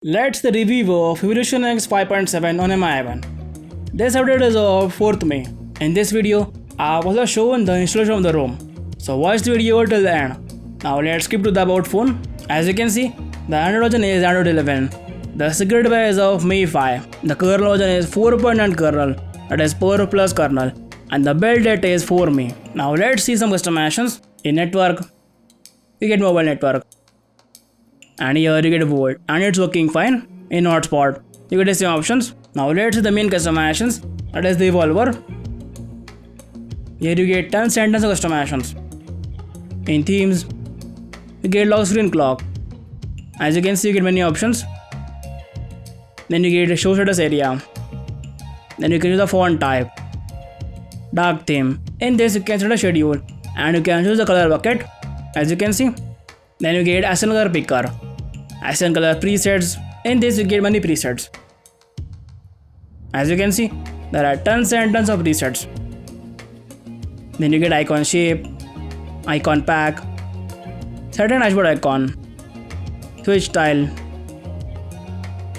Let's the review of Evolution X 5.7 on MI1. This update is of 4th May. In this video, I have also shown the installation of the ROM. So watch the video till the end. Now let's skip to the about phone. As you can see, the Android version is Android 11. The secret buy is of May 5. The kernel version is 4.9 kernel, that is Power Plus kernel, and the build date is 4 May. Now let's see some customizations. In network, you get mobile network. And here you get Volt, and it's working fine. In hotspot, you get the same options. Now let's see the main customizations, that is the Evolver. Here you get 10 sentence customizations. In themes, you get lock screen clock. As you can see, you get many options. Then you get a show status area. Then you can use the font type, dark theme. In this you can set a schedule, and you can choose the color bucket. As you can see, then you get accent color picker, accent color presets. In this you get many presets. As you can see, there are tons and tons of presets. Then you get icon shape, icon pack, set an dashboard icon, switch style.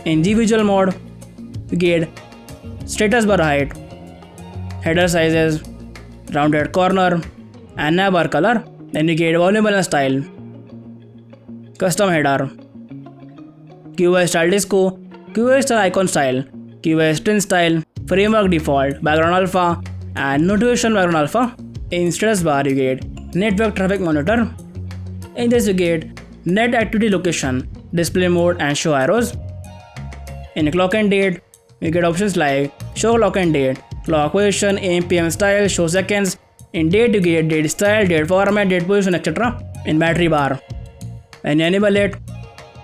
In the visual mode, you get status bar height, header sizes, rounded corner, and navbar color. Then you get volume balance style, custom header, QoS style disco, QoS style icon style, QoS tin style, framework default, background alpha, and notification background alpha. In status bar you get network traffic monitor. In this you get net activity location, display mode, and show arrows. In clock and date, you get options like show clock and date, clock position, AM PM style, show seconds. In date you get date style, date format, date position, etc. In battery bar, when you enable it,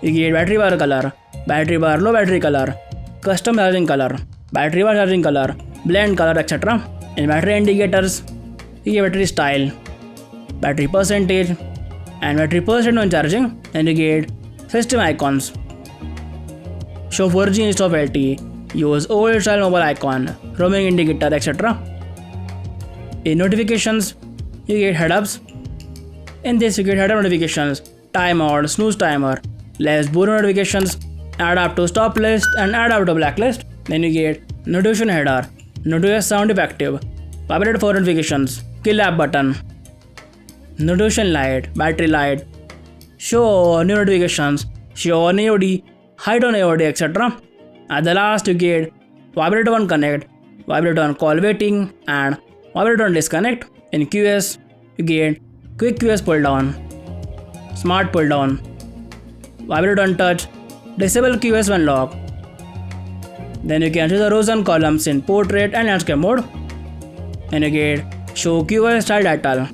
you get battery bar color, battery bar low battery color, custom charging color, battery bar charging color, blend color, etc. In battery indicators, you get battery style, battery percentage, and battery percent on charging. And you get system icons, show 4G instead of LTE, use old style mobile icon, roaming indicator, etc. In notifications, you get head-ups. In this you get head-up notifications, timeout, snooze timer, less boring notifications, add up to stop list, and add up to blacklist. Then you get notification header, notification sound if active, vibrate for notifications, kill app button, notification light, battery light, show new notifications, show on AOD, hide on AOD, etc. At the last you get vibrate on connect, vibrate on call waiting, and vibrate on disconnect. In QoS you get quick QoS pull down, smart pull down, vibrate on touch, disable QoS when locked. Then you can choose the rows and columns in portrait and landscape mode. And you get show QoS style data,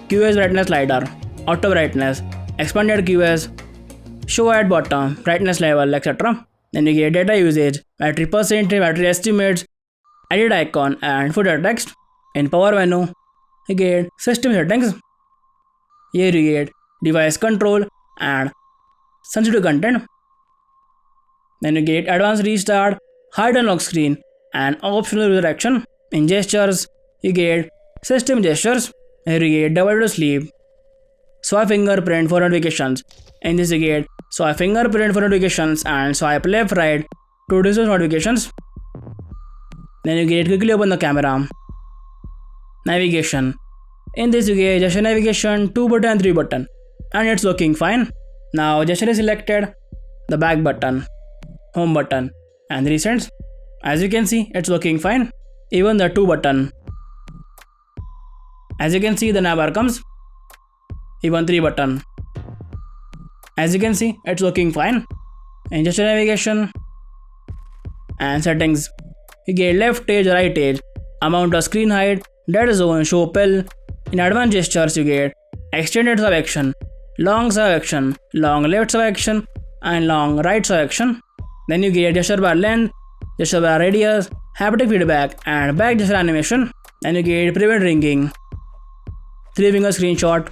QoS brightness slider, auto brightness, expanded QoS, show at bottom, brightness level, etc. Then you get data usage, battery percentage, battery estimates, edit icon, and footer text. In power menu, you get system settings. Here you get device control and sensitive content. Then you get advanced restart, hide and lock screen, and optional user action. In gestures, you get system gestures. Here you get double to sleep, swipe fingerprint for notifications. In this you get swipe fingerprint for notifications and swipe left right to display notifications. Then you get quickly open the camera. Navigation. In this you get gesture navigation, 2 button and 3 button, and it's working fine. Now gesture is selected, the back button, home button, and recents. As you can see, it's working fine. Even the 2 button. As you can see, the navbar comes. Even 3 button. As you can see, it's working fine. In gesture navigation and settings, you get left edge, right edge, amount of screen height, dead zone, show pill. In advanced gestures, you get extended swipe action, long swipe action, long left swipe action, and long right swipe action. Then you get gesture bar length, gesture bar radius, haptic feedback, and back gesture animation. Then you get prevent ringing, 3-finger screenshot.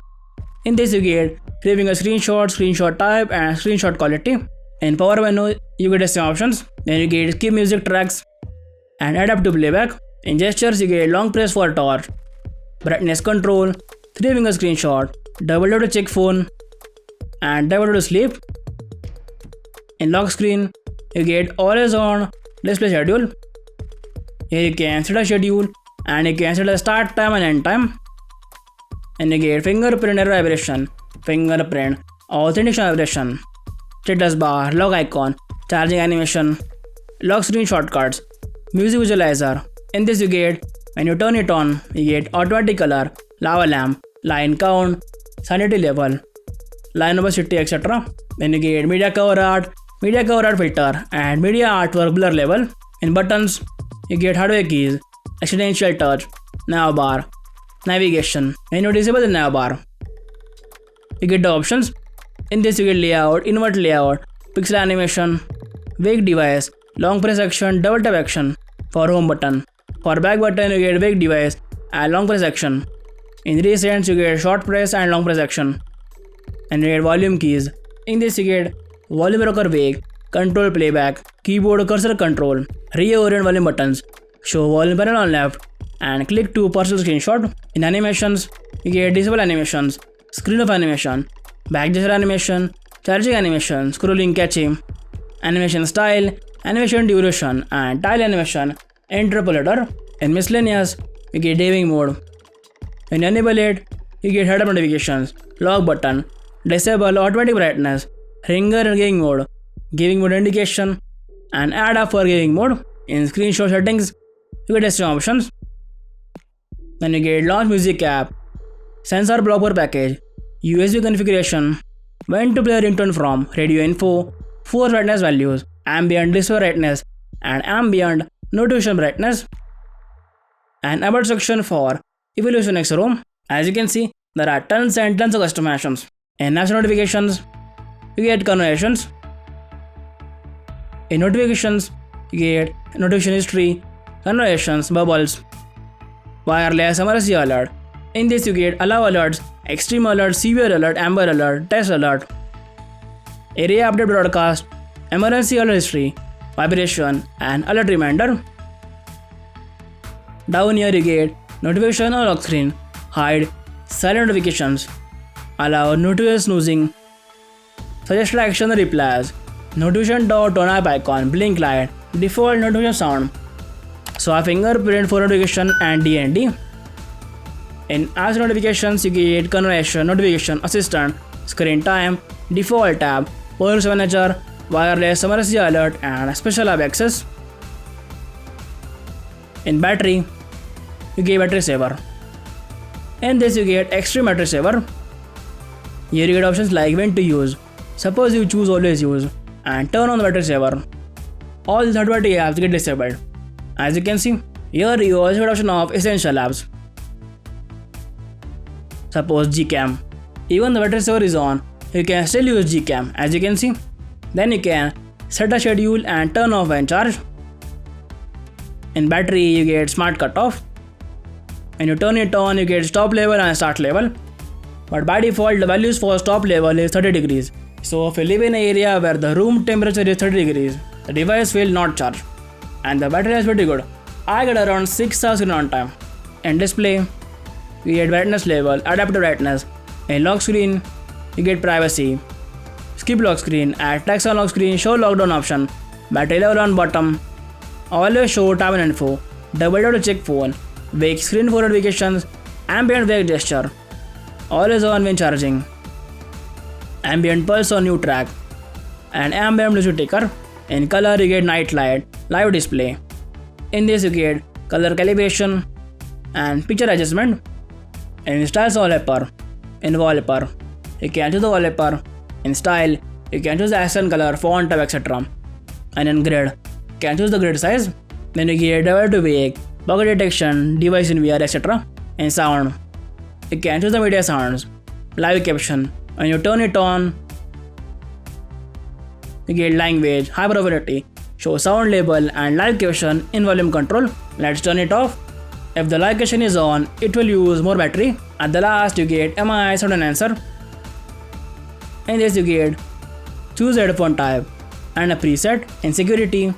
In this you get 3-finger screenshot, screenshot type, and screenshot quality. In power menu, you get the same options. Then you get skip music tracks and adapt to playback. In gestures, you get long press for torch, brightness control, 3-finger screenshot, double to check phone, and double to sleep. In lock screen, you get always on display schedule. Here you can set a schedule and you can set a start time and end time. And you get fingerprint error vibration, fingerprint authentication vibration, status bar, lock icon, charging animation, lock screen shortcuts, music visualizer. In this you get, when you turn it on, you get automatic color, lava lamp, line count, sanity level, line opacity, etc. Then you get media cover art filter, and media artwork blur level. In buttons, you get hardware keys, exponential touch, nav bar, navigation. When you disable the nav bar, you get the options. In this you get layout, invert layout, pixel animation, wake device, long press action, double tap action for home button. For back button you get wake device and long press action. In recents you get short press and long press action. And you get volume keys. In this you get volume rocker wake, control playback, keyboard cursor control, reorient volume buttons, show volume panel on left, and click to personal screenshot. In animations, you get disable animations, screen off animation, back gesture animation, charging animation, scrolling catching, animation style, animation duration, and tile animation, interpolator. In miscellaneous, you get diving mode. When you enable it, you get head-up notifications, lock button, disable automatic brightness, ringer and giving mode indication, and add up for giving mode. In screenshot settings, you get testing options. Then you get launch music app, sensor blocker package, USB configuration, when to play ringtone from, radio info, force brightness values, ambient display brightness, and ambient notification brightness, and about section for Evolution X ROM. As you can see, there are tons and tons of customizations. In apps notifications, you get conversations. In notifications, you get notification history, conversations, bubbles, wireless emergency alert. In this you get allow alerts, extreme alert, severe alert, amber alert, test alert, area update broadcast, emergency alert history, vibration, and alert reminder. Down here you get notification on lock screen, hide, silent notifications, allow notification snoozing, suggested action replies, notification dot on app icon, blink light, default notification sound, swap fingerprint for notification and DND. In apps notifications you get conversation, notification, assistant, screen time, default tab, policy manager, wireless emergency alert, and special app access. In battery, you get battery saver. In this you get extreme battery saver. Here you get options like when to use. Suppose you choose always use and turn on the battery saver. All third-party apps get disabled. As you can see, here you also get option of essential apps. Suppose Gcam. Even the battery saver is on, you can still use Gcam, as you can see. Then you can set a schedule and turn off when charged. In battery you get smart cutoff. When you turn it on, you get stop level and start level. But by default, the values for stop level is 30 degrees. So if you live in an area where the room temperature is 30 degrees, the device will not charge. And the battery is pretty good. I get around 6 hours in on time. In display, you get brightness level, adaptive brightness. In lock screen, you get privacy. Skip lock screen, add text on lock screen, show lockdown option, battery level on bottom, always show time and info, double tap to check phone, wake screen for notifications, ambient wake gesture, always on when charging, ambient pulse on new track, and ambient music ticker. In color you get night light, live display. In this you get color calibration and picture adjustment. In styles wallpaper, in wallpaper you can choose the wallpaper. In style you can choose the accent color, font type, etc. And in grid you can choose the grid size. Then you get double to wake, bug detection, device in VR, etc. In sound you can choose the media sounds, live caption. When you turn it on, you get language, high probability, show sound label, and live caption in volume control. Let's turn it off. If the live caption is on, it will use more battery. At the last you get MI sound enhancer. In this you get choose headphone type and a preset. In security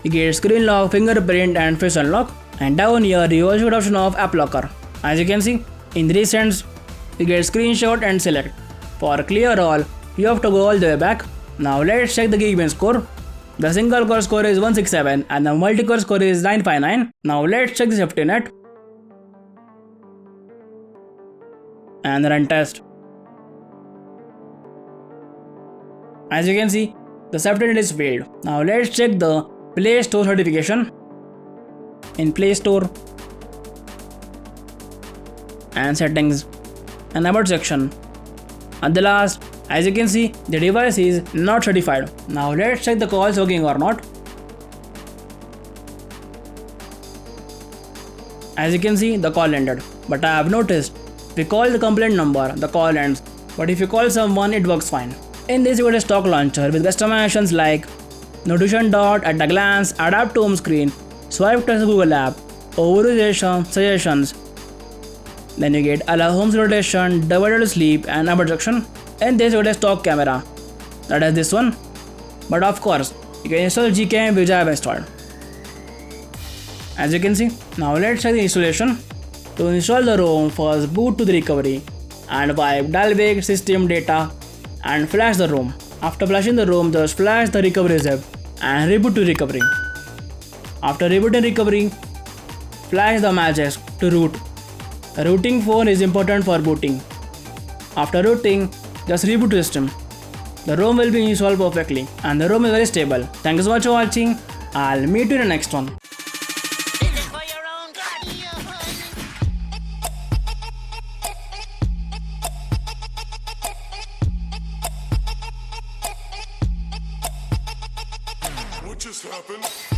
you get screen lock, fingerprint, and face unlock. And down here you also get option of app locker. As you can see, in recents you get screenshot and select. For clear all, you have to go all the way back. Now let's check the Geekbench score. The single core score is 167 and the multi-core score is 959. Now let's check the safety net and run test. As you can see, the safety net is failed. Now let's check the Play Store certification. In Play Store and settings and about section. At the last, as you can see, the device is not certified. Now let's check the call is working or not. As you can see, the call ended. But I have noticed, if we call the complaint number, the call ends. But if you call someone, it works fine. In this we got a stock launcher with customizations like notification dot, at a glance, adapt to home screen, swipe to Google app, overview suggestions. Then you get allow home rotation, divided to sleep and about section. And this is a stock camera, that is this one. But of course, you can install Gcam which I have installed. As you can see, now let's check the installation. To install the ROM, first boot to the recovery and wipe Dalvik system data and flash the ROM. After flashing the ROM, just flash the recovery zip and reboot to recovery. After rebooting recovery, flash the Magisk to root. The rooting phone is important for booting. After rooting, just reboot system. The ROM will be installed perfectly and the ROM is very stable. Thank you so much for watching. I'll meet you in the next one. What just happened?